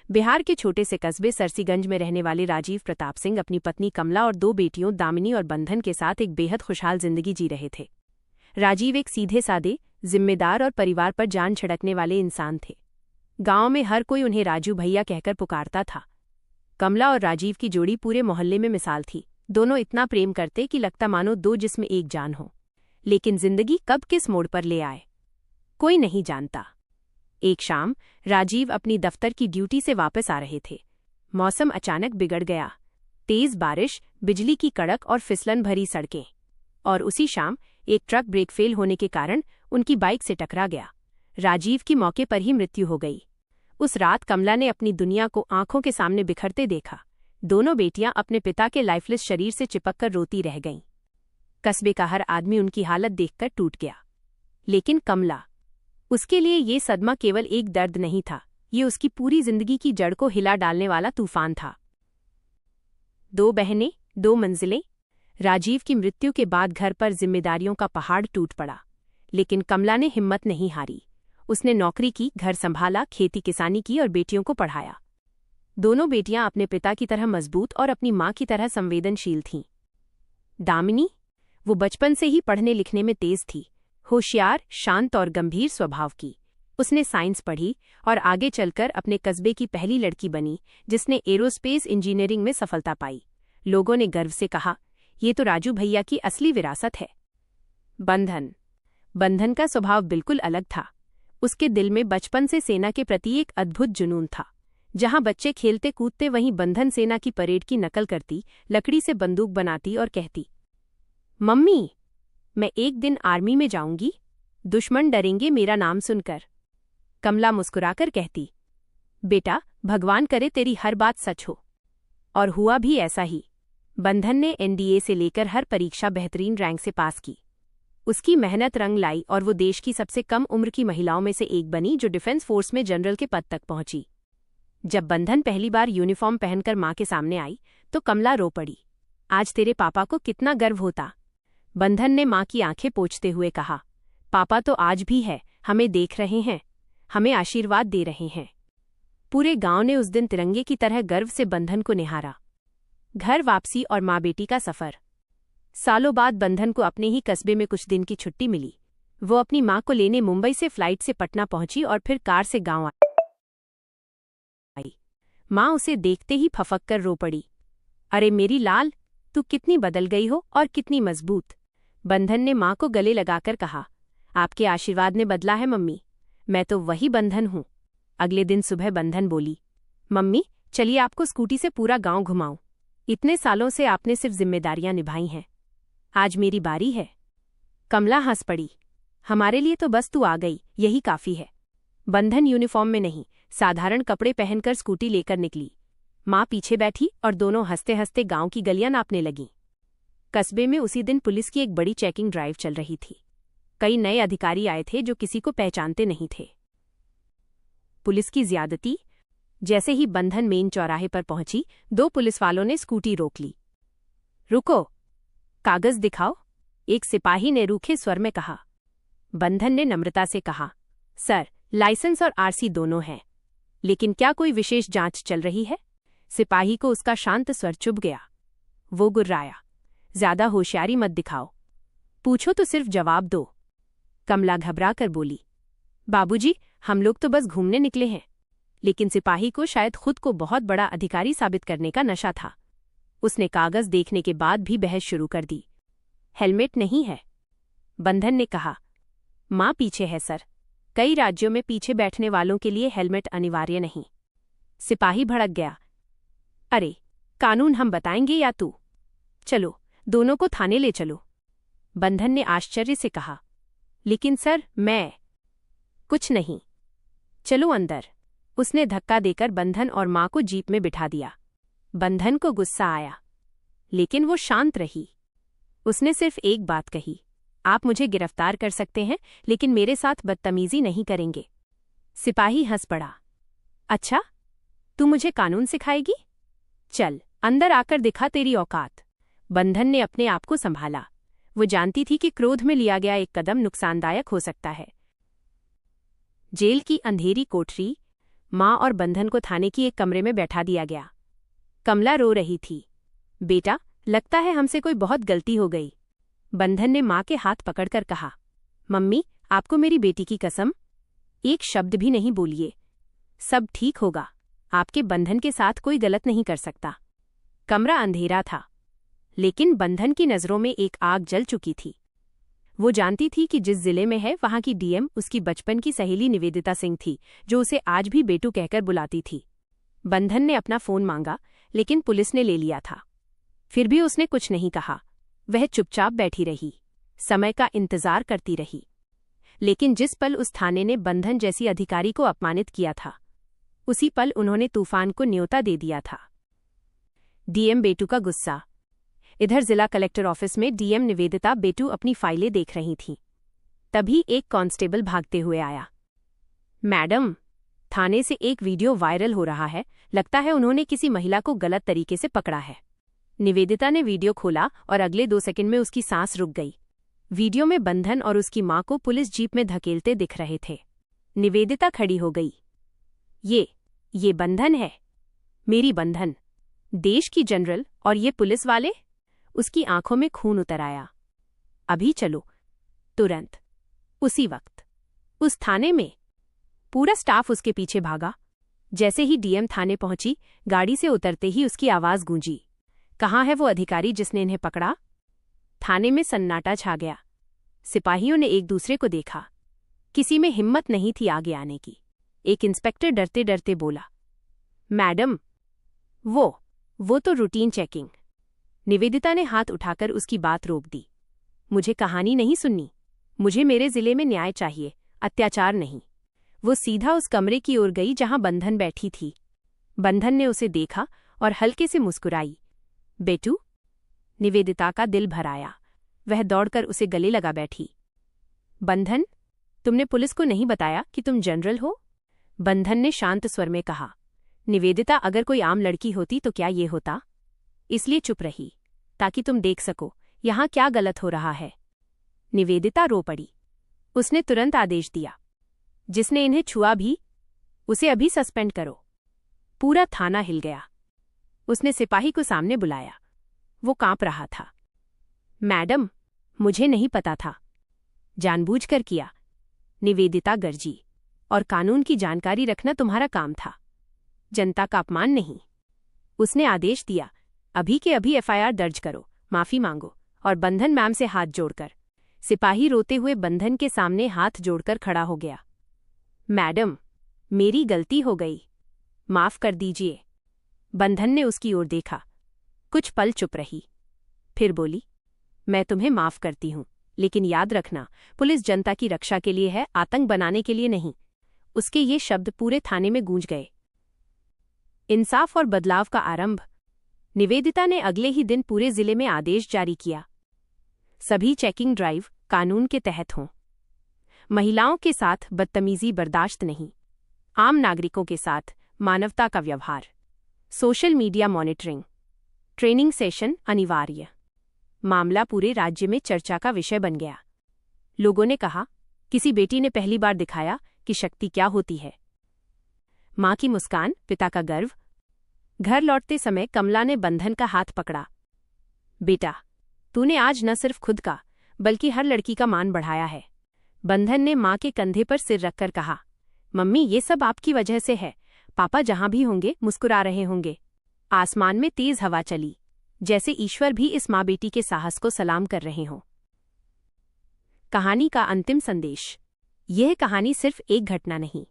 बिहार के छोटे से कस्बे सरसीगंज में रहने वाले राजीव प्रताप सिंह अपनी पत्नी कमला और 2 बेटियों दामिनी और बंधन के साथ एक बेहद खुशहाल जिंदगी जी रहे थे। राजीव एक सीधे सादे, जिम्मेदार और परिवार पर जान छिड़कने वाले इंसान थे। गांव में हर कोई उन्हें राजू भैया कहकर पुकारता था। कमला और राजीव की जोड़ी पूरे मोहल्ले में मिसाल थी। दोनों इतना प्रेम करते कि लगता मानो 2 जिस्म एक जान हो। लेकिन जिंदगी कब किस मोड़ पर ले आए, कोई नहीं जानता। एक शाम राजीव अपनी दफ्तर की ड्यूटी से वापस आ रहे थे। मौसम अचानक बिगड़ गया। तेज बारिश, बिजली की कड़क और फिसलन भरी सड़कें। और उसी शाम एक ट्रक ब्रेक फेल होने के कारण उनकी बाइक से टकरा गया। राजीव की मौके पर ही मृत्यु हो गई। उस रात कमला ने अपनी दुनिया को आंखों के सामने बिखरते देखा। दोनों बेटियां अपने पिता के लाइफलेस शरीर से चिपककर रोती रह गईं। कस्बे का हर आदमी उनकी हालत देखकर टूट गया। लेकिन कमला, उसके लिए ये सदमा केवल एक दर्द नहीं था, ये उसकी पूरी जिंदगी की जड़ को हिला डालने वाला तूफान था। 2 बहनें, 2 मंजिलें। राजीव की मृत्यु के बाद घर पर जिम्मेदारियों का पहाड़ टूट पड़ा। लेकिन कमला ने हिम्मत नहीं हारी। उसने नौकरी की, घर संभाला, खेती किसानी की और बेटियों को पढ़ाया। दोनों बेटियां अपने पिता की तरह मजबूत और अपनी मां की तरह संवेदनशील थीं। दामिनी, वो बचपन से ही पढ़ने लिखने में तेज थी, होशियार, शांत और गंभीर स्वभाव की। उसने साइंस पढ़ी और आगे चलकर अपने कस्बे की पहली लड़की बनी जिसने एरोस्पेस इंजीनियरिंग में सफलता पाई। लोगों ने गर्व से कहा, ये तो राजू भैया की असली विरासत है। बंधन का स्वभाव बिल्कुल अलग था। उसके दिल में बचपन से सेना के प्रति एक अद्भुत जुनून था। जहां बच्चे खेलते कूदते वहीं बंधन सेना की परेड की नकल करती, लकड़ी से बंदूक बनाती और कहती, मम्मी, मैं एक दिन आर्मी में जाऊंगी, दुश्मन डरेंगे मेरा नाम सुनकर। कमला मुस्कुराकर कहती, बेटा, भगवान करे तेरी हर बात सच हो। और हुआ भी ऐसा ही। बंधन ने एनडीए से लेकर हर परीक्षा बेहतरीन रैंक से पास की। उसकी मेहनत रंग लाई और वो देश की सबसे कम उम्र की महिलाओं में से एक बनी जो डिफेंस फोर्स में जनरल के पद तक पहुंची। जब बंधन पहली बार यूनिफॉर्म पहनकर मां के सामने आई तो कमला रो पड़ी। आज तेरे पापा को कितना गर्व होता। बंधन ने मां की आंखें पोंछते हुए कहा, पापा तो आज भी है, हमें देख रहे हैं, हमें आशीर्वाद दे रहे हैं। पूरे गांव ने उस दिन तिरंगे की तरह गर्व से बंधन को निहारा। घर वापसी और मां बेटी का सफर। सालों बाद बंधन को अपने ही कस्बे में कुछ दिन की छुट्टी मिली। वो अपनी मां को लेने मुंबई से फ्लाइट से पटना पहुंची और फिर कार से गांव आई। मां उसे देखते ही फफक कर रो पड़ी। अरे मेरी लाल, तू कितनी बदल गई हो और कितनी मजबूत। बंधन ने मां को गले लगाकर कहा, आपके आशीर्वाद ने बदला है मम्मी, मैं तो वही बंधन हूं। अगले दिन सुबह बंधन बोली, मम्मी चलिए आपको स्कूटी से पूरा गांव घुमाऊं। इतने सालों से आपने सिर्फ जिम्मेदारियां निभाई हैं, आज मेरी बारी है। कमला हंस पड़ी, हमारे लिए तो बस तू आ गई, यही काफी है। बंधन यूनिफॉर्म में नहीं, साधारण कपड़े पहनकर स्कूटी लेकर निकली। मां पीछे बैठी और दोनों हंसते हंसते गांव की गलियां नापने लगीं। कस्बे में उसी दिन पुलिस की एक बड़ी चेकिंग ड्राइव चल रही थी। कई नए अधिकारी आए थे जो किसी को पहचानते नहीं थे। पुलिस की ज्यादती। जैसे ही बंधन मेन चौराहे पर पहुंची, 2 पुलिस वालों ने स्कूटी रोक ली। रुको, कागज दिखाओ, एक सिपाही ने रूखे स्वर में कहा। बंधन ने नम्रता से कहा, सर, लाइसेंस और आरसी दोनों हैं, लेकिन क्या कोई विशेष जांच चल रही है? सिपाही को उसका शांत स्वर चुभ गया। वो गुर्राया, ज्यादा होशियारी मत दिखाओ, पूछो तो सिर्फ जवाब दो। कमला घबरा कर बोली, बाबूजी, हम लोग तो बस घूमने निकले हैं। लेकिन सिपाही को शायद खुद को बहुत बड़ा अधिकारी साबित करने का नशा था। उसने कागज देखने के बाद भी बहस शुरू कर दी। हेलमेट नहीं है। बंधन ने कहा, मां पीछे है सर, कई राज्यों में पीछे बैठने वालों के लिए हेलमेट अनिवार्य नहीं। सिपाही भड़क गया, अरे, कानून हम बताएंगे या तू? चलो, दोनों को थाने ले चलो। बंधन ने आश्चर्य से कहा, लेकिन सर, मैं कुछ नहीं, चलो अंदर। उसने धक्का देकर बंधन और मां को जीप में बिठा दिया। बंधन को गुस्सा आया, लेकिन वो शांत रही। उसने सिर्फ एक बात कही, आप मुझे गिरफ्तार कर सकते हैं, लेकिन मेरे साथ बदतमीजी नहीं करेंगे। सिपाही हंस पड़ा, अच्छा, तू मुझे कानून सिखाएगी? चल, अंदर आकर दिखा तेरी औकात। बंधन ने अपने आप को संभाला। वो जानती थी कि क्रोध में लिया गया एक कदम नुकसानदायक हो सकता है। जेल की अंधेरी कोठरी। माँ और बंधन को थाने की एक कमरे में बैठा दिया गया। कमला रो रही थी। बेटा, लगता है हमसे कोई बहुत गलती हो गई। बंधन ने माँ के हाथ पकड़कर कहा। मम्मी, आपको मेरी बेटी की कसम, एक शब्द भी नहीं बोलिए। सब ठीक होगा। आपके बंधन के साथ कोई गलत नहीं कर सकता। कमरा अंधेरा था, लेकिन बंधन की नज़रों में एक आग जल चुकी थी। वो जानती थी कि जिस जिले में है वहां की डीएम उसकी बचपन की सहेली निवेदिता सिंह थी, जो उसे आज भी बेटू कहकर बुलाती थी। बंधन ने अपना फोन मांगा, लेकिन पुलिस ने ले लिया था। फिर भी उसने कुछ नहीं कहा। वह चुपचाप बैठी रही, समय का इंतजार करती रही। लेकिन जिस पल उस थाने ने बंधन जैसी अधिकारी को अपमानित किया था, उसी पल उन्होंने तूफान को न्योता दे दिया था। डीएम बेटू का गुस्सा। इधर जिला कलेक्टर ऑफिस में डीएम निवेदिता बेटू अपनी फाइलें देख रही थीं। तभी एक कांस्टेबल भागते हुए आया। मैडम, थाने से एक वीडियो वायरल हो रहा है। लगता है उन्होंने किसी महिला को गलत तरीके से पकड़ा है। निवेदिता ने वीडियो खोला और अगले 2 सेकंड में उसकी सांस रुक गई। वीडियो में बंधन और उसकी मां को पुलिस जीप में धकेलते दिख रहे थे। निवेदिता खड़ी हो गई। ये बंधन है, मेरी बंधन, देश की जनरल, और ये पुलिस वाले। उसकी आंखों में खून उतर आया। अभी चलो, तुरंत। उसी वक्त उस थाने में पूरा स्टाफ उसके पीछे भागा। जैसे ही डीएम थाने पहुंची, गाड़ी से उतरते ही उसकी आवाज गूंजी। कहाँ है वो अधिकारी जिसने इन्हें पकड़ा? थाने में सन्नाटा छा गया। सिपाहियों ने एक दूसरे को देखा। किसी में हिम्मत नहीं थी आगे आने की। एक इंस्पेक्टर डरते डरते बोला, मैडम, वो तो रूटीन चेकिंग। निवेदिता ने हाथ उठाकर उसकी बात रोक दी। मुझे कहानी नहीं सुननी। मुझे मेरे जिले में न्याय चाहिए, अत्याचार नहीं। वो सीधा उस कमरे की ओर गई जहां बंधन बैठी थी। बंधन ने उसे देखा और हल्के से मुस्कुराई। बेटू? निवेदिता का दिल भर आया। वह दौड़कर उसे गले लगा बैठी। बंधन, तुमने पुलिस को नहीं बताया कि तुम जनरल हो? बंधन ने शांत स्वर में कहा। निवेदिता, अगर कोई आम लड़की होती तो क्या ये होता? इसलिए चुप रही, ताकि तुम देख सको यहां क्या गलत हो रहा है। निवेदिता रो पड़ी। उसने तुरंत आदेश दिया, जिसने इन्हें छुआ भी, उसे अभी सस्पेंड करो। पूरा थाना हिल गया। उसने सिपाही को सामने बुलाया। वो कांप रहा था। मैडम, मुझे नहीं पता था। जानबूझकर किया। निवेदिता गरजी। और कानून की जानकारी रखना तुम्हारा काम था, जनता का अपमान नहीं। उसने आदेश दिया, अभी के अभी एफआईआर दर्ज करो, माफी मांगो। और बंधन मैम से हाथ जोड़कर। सिपाही रोते हुए बंधन के सामने हाथ जोड़कर खड़ा हो गया। मैडम, मेरी गलती हो गई, माफ कर दीजिए। बंधन ने उसकी ओर देखा। कुछ पल चुप रही, फिर बोली, मैं तुम्हें माफ करती हूं, लेकिन याद रखना, पुलिस जनता की रक्षा के लिए है, आतंक बनाने के लिए नहीं। उसके ये शब्द पूरे थाने में गूंज गए। इंसाफ और बदलाव का आरंभ। निवेदिता ने अगले ही दिन पूरे जिले में आदेश जारी किया। सभी चेकिंग ड्राइव कानून के तहत हों। महिलाओं के साथ बदतमीजी बर्दाश्त नहीं। आम नागरिकों के साथ मानवता का व्यवहार। Social media monitoring. Training session अनिवार्य। मामला पूरे राज्य में चर्चा का विषय बन गया। लोगों ने कहा, किसी बेटी ने पहली बार दिखाया कि शक्ति क्या होती है। मां की मुस्कान, पिता का गर्व। घर लौटते समय कमला ने बंधन का हाथ पकड़ा। बेटा, तूने आज न सिर्फ खुद का, बल्कि हर लड़की का मान बढ़ाया है। बंधन ने मां के कंधे पर सिर रखकर कहा, मम्मी, ये सब आपकी वजह से है। पापा जहां भी होंगे मुस्कुरा रहे होंगे। आसमान में तेज हवा चली, जैसे ईश्वर भी इस माँ बेटी के साहस को सलाम कर रहे हों। कहानी का अंतिम संदेश। यह कहानी सिर्फ एक घटना नहीं,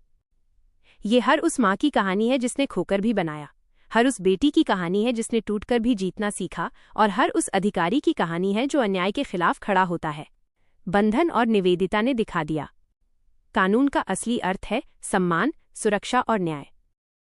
ये हर उस माँ की कहानी है जिसने खोकर भी बनाया, हर उस बेटी की कहानी है जिसने टूटकर भी जीतना सीखा, और हर उस अधिकारी की कहानी है जो अन्याय के खिलाफ खड़ा होता है। बंधन और निवेदिता ने दिखा दिया, कानून का असली अर्थ है सम्मान, सुरक्षा और न्याय।